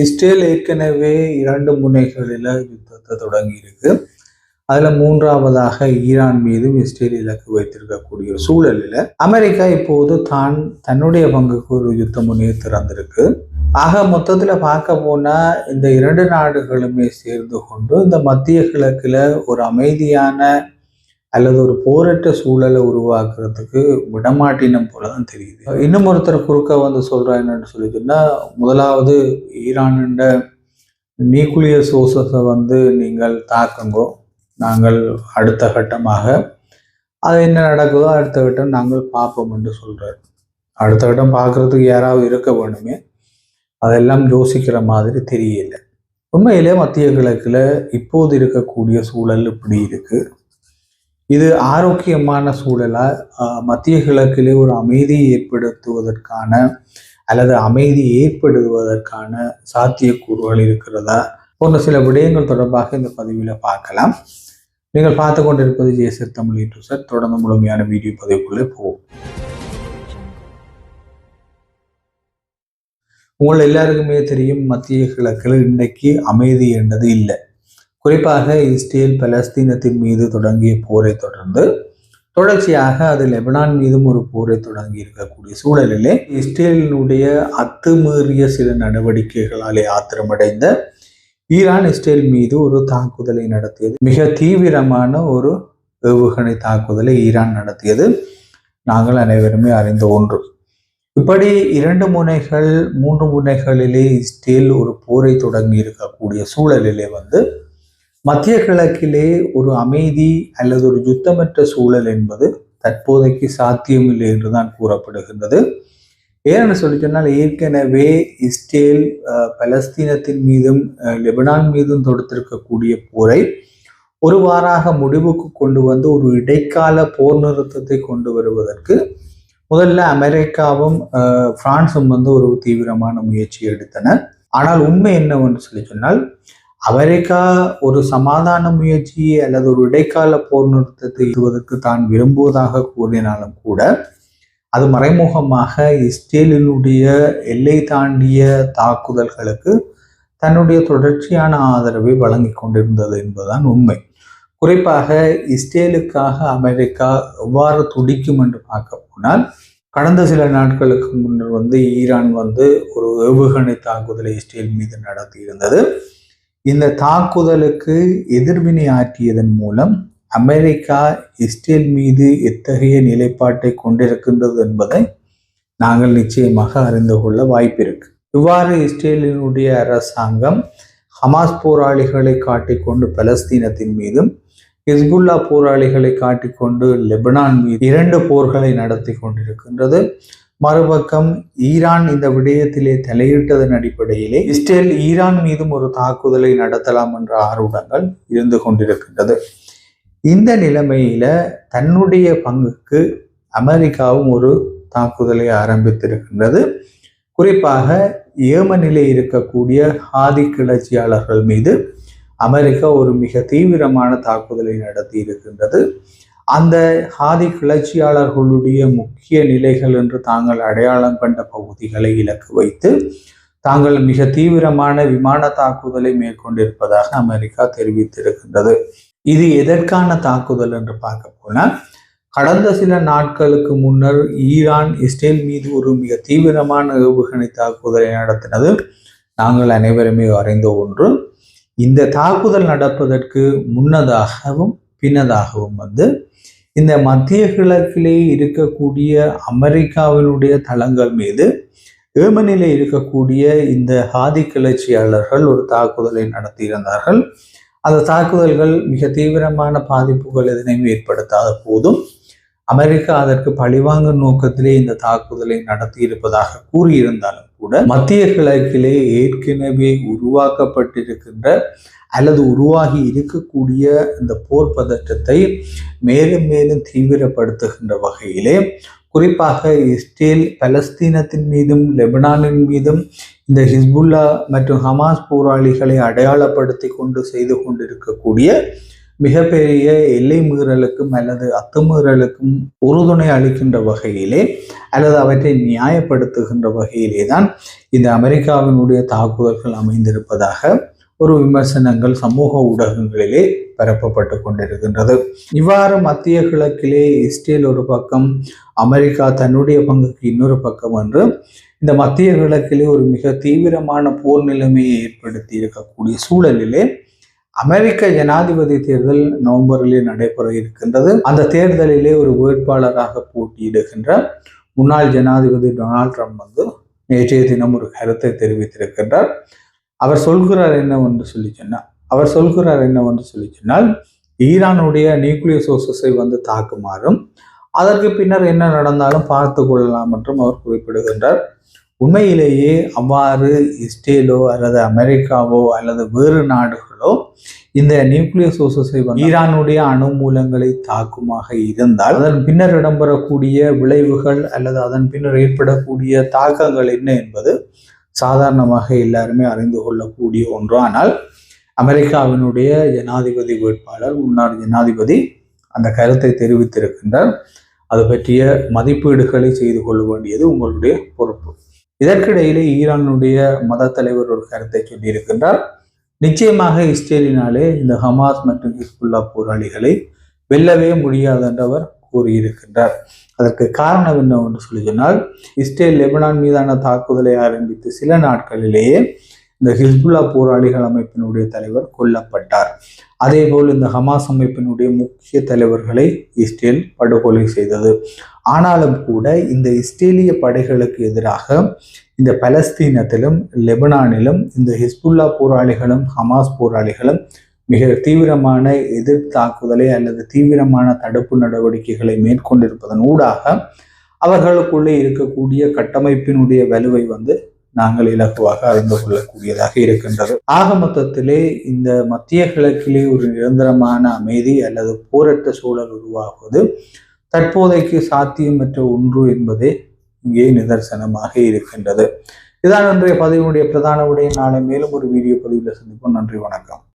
Israel ஏற்கனவே 2 முனைகளில் யுத்தத்தை தொடங்கி இருக்கு. அதுல 3வதாக ஈரான் மீதும் இஸ்ரேல் இலக்கு வைத்திருக்கக்கூடிய ஒரு சூழலில் அமெரிக்கா இப்போது தன்னுடைய பங்குக்கு ஒரு யுத்த முனையை திறந்திருக்கு. ஆக மொத்தத்துல பார்க்க போனா இந்த 2 நாடுகளுமே சேர்ந்து கொண்டு இந்த மத்திய கிழக்குல ஒரு அமைதியான அல்லது ஒரு போரற்ற சூழலை உருவாக்குறதுக்கு விடமாட்டினம் போலதான் தெரியுது. இன்னும் ஒருத்தர் குறுக்க வந்து சொல்றா என்னன்னு சொல்லிட்டுன்னா, முதலாவது ஈரான்ட நியூக்ளியர் சோர்சஸை வந்து நீங்கள் தாக்குங்கோ, நாங்கள் அடுத்த கட்டமாக அது என்ன நடக்குதோ அடுத்த கட்டம் நாங்கள் பார்ப்போம் என்று சொல்றாரு. அடுத்த கட்டம் பார்க்கறதுக்கு யாராவது இருக்க வேணுமே, அதெல்லாம் யோசிக்கிற மாதிரி தெரியல. உண்மையிலே மத்திய கிழக்குல இப்போது இருக்கக்கூடிய சூழல் இப்படி இருக்கு. இது ஆரோக்கியமான சூழலா? மத்திய கிழக்கிலே ஒரு அமைதியை ஏற்படுத்துவதற்கான அல்லது அமைதி ஏற்படுவதற்கான சாத்தியக்கூறுகள் இருக்கிறதா போன்ற சில விடயங்கள் தொடர்பாக இந்த பதிவில் பார்க்கலாம். நீங்கள் பார்த்து கொண்டிருப்பது ஜேசர் தமிழ் யூடியூப். தொடர்ந்து முழுமையான வீடியோ பதிவுக்குள்ளே போவோம். உங்கள் எல்லாருக்குமே தெரியும், மத்திய கிழக்கில் இன்னைக்கு அமைதி என்றது இல்லை. குறிப்பாக இஸ்ரேல் பலஸ்தீனத்தின் மீது தொடங்கிய போரை தொடர்ச்சியாக அது லெபனான் மீதும் ஒரு போரை தொடங்கி இருக்கக்கூடிய சூழலிலே இஸ்ரேலினுடைய அத்துமீறிய சில நடவடிக்கைகளாலே ஆத்திரமடைந்த ஈரான் இஸ்ரேல் மீது ஒரு தாக்குதலை நடத்தியது. மிக தீவிரமான ஒரு ஏவுகணை தாக்குதலை ஈரான் நடத்தியது நாங்கள் அனைவருமே அறிந்த ஒன்று. இப்படி 2 முனைகள் 3 முனைகளிலே இஸ்ரேல் ஒரு போரை தொடங்கி இருக்கக்கூடிய சூழலிலே மத்திய கிழக்கிலே ஒரு அமைதி அல்லது ஒரு யுத்தமற்ற சூழல் என்பது தற்போதைக்கு சாத்தியமில்லை என்றுதான் கூறப்படுகின்றது. ஏன்னு சொல்லி சொன்னால், ஏற்கனவே இஸ்ரேல் பலஸ்தீனத்தின் மீதும் லெபனான் மீதும் தொடுத்திருக்கக்கூடிய போரை ஒருவாறாக முடிவுக்கு கொண்டு வந்து ஒரு இடைக்கால போர் நிறுத்தத்தை கொண்டு வருவதற்கு முதல்ல அமெரிக்காவும் பிரான்சும் ஒரு தீவிரமான முயற்சி எடுத்தன. ஆனால் உண்மை என்னவென்று சொல்லி சொன்னால், அமெரிக்கா ஒரு சமாதான முயற்சி அல்லது ஒரு இடைக்கால போர் நிறுத்தத்தை இடுவதற்கு தான் விரும்புவதாக கூறினாலும் கூட அது மறைமுகமாக இஸ்ரேலினுடைய எல்லை தாண்டிய தாக்குதல்களுக்கு தன்னுடைய தொடர்ச்சியான ஆதரவை வழங்கி கொண்டிருந்தது என்பதுதான் உண்மை. குறிப்பாக இஸ்ரேலுக்காக அமெரிக்கா எவ்வாறு துடிக்கும் என்று பார்க்க போனால், கடந்த சில நாட்களுக்கு முன்னர் ஈரான் ஒரு ஏவுகணை தாக்குதலை இஸ்ரேல் மீது நடத்தி இருந்தது. இந்த தாக்குதலுக்கு எதிர்வினை ஆற்றியதன் மூலம் அமெரிக்கா இஸ்ரேல் மீது எத்தகைய நிலைப்பாட்டை கொண்டிருக்கின்றது என்பதை நாங்கள் நிச்சயமாக அறிந்து கொள்ள வாய்ப்பிருக்கு. இவ்வாறு இஸ்ரேலினுடைய அரசாங்கம் ஹமாஸ் போராளிகளை காட்டிக்கொண்டு பலஸ்தீனத்தின் மீதும், ஹிஸ்புல்லா போராளிகளை காட்டிக்கொண்டு லெபனான் மீது 2 போர்களை நடத்தி கொண்டிருக்கின்றது. மறுபக்கம் ஈரான் இந்த விடயத்திலே தலையிட்டதன் அடிப்படையிலே இஸ்ரேல் ஈரான் மீதும் ஒரு தாக்குதலை நடத்தலாம் என்ற ஆர்வங்கள் இருந்து கொண்டிருக்கின்றது. இந்த நிலைமையில தன்னுடைய பங்குக்கு அமெரிக்காவும் ஒரு தாக்குதலை ஆரம்பித்திருக்கின்றது. குறிப்பாக ஏமனிலே இருக்கக்கூடிய ஹாதி கிளர்ச்சியாளர்கள் மீது அமெரிக்கா ஒரு மிக தீவிரமான தாக்குதலை நடத்தி இருக்கின்றது. அந்த ஹாதி கிளர்ச்சியாளர்களுடைய முக்கிய நிலைகள் என்று தாங்கள் அடையாளம் கண்ட பகுதிகளை இலக்கு வைத்து தாங்கள் மிக தீவிரமான விமான தாக்குதலை மேற்கொண்டிருப்பதாக அமெரிக்கா தெரிவித்திருக்கின்றது. இது எதற்கான தாக்குதல் என்று பார்க்க போனால், கடந்த சில நாட்களுக்கு முன்னர் ஈரான் இஸ்ரேல் மீது ஒரு மிக தீவிரமான ஏவுகணை தாக்குதலை நடத்தினது நாங்கள் அனைவருமே அறிந்த ஒன்று. இந்த தாக்குதல் நடப்பதற்கு முன்னதாகவும் பின்னதாகவும் இந்த மத்திய கிழக்கிலே இருக்கக்கூடிய அமெரிக்காவினுடைய தளங்கள் மீது ஏமனிலே இருக்கக்கூடிய இந்த ஹாதி கிளர்ச்சியாளர்கள் ஒரு தாக்குதலை நடத்தியிருந்தார்கள். அந்த தாக்குதல்கள் மிக தீவிரமான பாதிப்புகள் எதனையும் ஏற்படுத்தாத போதும் அமெரிக்கா அதற்கு பழிவாங்கும் நோக்கத்திலே இந்த தாக்குதலை நடத்தி இருப்பதாக கூறியிருந்தாலும் கூட மத்திய கிழக்கிலே ஏற்கனவே உருவாக்கப்பட்டிருக்கின்ற அல்லது உருவாகி இருக்கக்கூடிய இந்த போர் பதற்றத்தை மேலும் மேலும் தீவிரப்படுத்துகின்ற வகையிலே, குறிப்பாக இஸ்ரேல் பலஸ்தீனத்தின் மீதும் லெபனானின் மீதும் இந்த ஹிஸ்புல்லா மற்றும் ஹமாஸ் போராளிகளை அடையாளப்படுத்தி கொண்டு செய்து கொண்டிருக்கக்கூடிய மிகப்பெரிய எல்லை மீறலுக்கும் அல்லது அத்துமீறலுக்கும் உறுதுணை அளிக்கின்ற வகையிலே அல்லது அவற்றை நியாயப்படுத்துகின்ற வகையிலே தான் இந்த அமெரிக்காவினுடைய தாக்குதல்கள் அமைந்திருப்பதாக ஒரு விமர்சனங்கள் சமூக ஊடகங்களிலே பரப்பப்பட்டு கொண்டிருக்கின்றது. இவ்வாறு மத்திய கிழக்கிலே இஸ்ரேல் ஒரு பக்கம், அமெரிக்கா தன்னுடைய பங்குக்கு இன்னொரு பக்கம் என்று இந்த மத்திய கிழக்கிலே ஒரு மிக தீவிரமான போர் நிலைமையை ஏற்படுத்தி இருக்கக்கூடிய சூழலிலே அமெரிக்க ஜனாதிபதி தேர்தல் நவம்பரிலே நடைபெற இருக்கின்றது. அந்த தேர்தலிலே ஒரு வேட்பாளராக போட்டியிடுகின்ற முன்னாள் ஜனாதிபதி டொனால்ட் ட்ரம்ப் நேற்றைய தினம் ஒரு கருத்தை தெரிவித்திருக்கின்றார். அவர் சொல்கிறார் என்னவென்று சொல்லி சொன்னால் ஈரானுடைய நியூக்ளியர் சோர்சஸை தாக்குமாறும் அதற்கு பின்னர் என்ன நடந்தாலும் பார்த்து கொள்ளலாம் என்றும் அவர் குறிப்பிடுகின்றார். உண்மையிலேயே அவ்வாறு இஸ்ரேலோ அல்லது அமெரிக்காவோ அல்லது வேறு நாடுகளோ இந்த நியூக்ளியர் சோர்சஸை ஈரானுடைய அணு மூலங்களை தாக்குமாக இருந்தால் அதன் பின்னர் இடம்பெறக்கூடிய விளைவுகள் அல்லது அதன் பின்னர் ஏற்படக்கூடிய தாக்கங்கள் என்ன என்பது சாதாரணமாக எல்லாருமே அறிந்து கொள்ளக்கூடிய ஒன்று. ஆனால் அமெரிக்காவினுடைய ஜனாதிபதி வேட்பாளர் முன்னாள் ஜனாதிபதி அந்த கருத்தை தெரிவித்திருக்கின்றார். அது பற்றிய மதிப்பீடுகளை செய்து கொள்ள வேண்டியது உங்களுடைய பொறுப்பு. இதற்கிடையிலே ஈரானுடைய மத தலைவர் ஒரு கருத்தை சொல்லியிருக்கின்றார். நிச்சயமாக இஸ்ரேலினாலே இந்த ஹமாஸ் மற்றும் ஹிஸ்புல்லா போராளிகளை வெல்லவே முடியாது என்று அவர் கூறியிருக்கின்றார். அதற்கு காரணம் என்னவென்று சொல்லி சொன்னால், இஸ்ரேல் லெபனான் மீதான தாக்குதலை ஆரம்பித்து சில நாட்களிலேயே இந்த ஹிஸ்புல்லா போராளிகள் அமைப்பினுடைய தலைவர் கொல்லப்பட்டார். அதே போல் இந்த ஹமாஸ் அமைப்பினுடைய முக்கிய தலைவர்களை இஸ்ரேல் படுகொலை செய்தது. ஆனாலும் கூட இந்த இஸ்ரேலிய படைகளுக்கு எதிராக இந்த பலஸ்தீனத்திலும் லெபனானிலும் இந்த ஹிஸ்புல்லா போராளிகளும் ஹமாஸ் போராளிகளும் மிக தீவிரமான எதிர் தாக்குதலை அல்லது தீவிரமான தடுப்பு நடவடிக்கைகளை மேற்கொண்டிருப்பதன் ஊடாக அவர்களுக்குள்ளே இருக்கக்கூடிய கட்டமைப்பினுடைய வலுவை நாங்கள் இலகுவாக அறிந்து கொள்ளக்கூடியதாக இருக்கின்றது. ஆக மொத்தத்திலே இந்த மத்திய கிழக்கிலே ஒரு நிரந்தரமான அமைதி அல்லது போரற்ற சூழல் உருவாகுவது தற்போதைக்கு சாத்தியமற்ற ஒன்று என்பதே இங்கே நிதர்சனமாக இருக்கின்றது. இதான் இன்றைய பதிவினுடைய பிரதான உடைய. நாளை மேலும் ஒரு வீடியோ பதிவில் சந்திப்போம். நன்றி, வணக்கம்.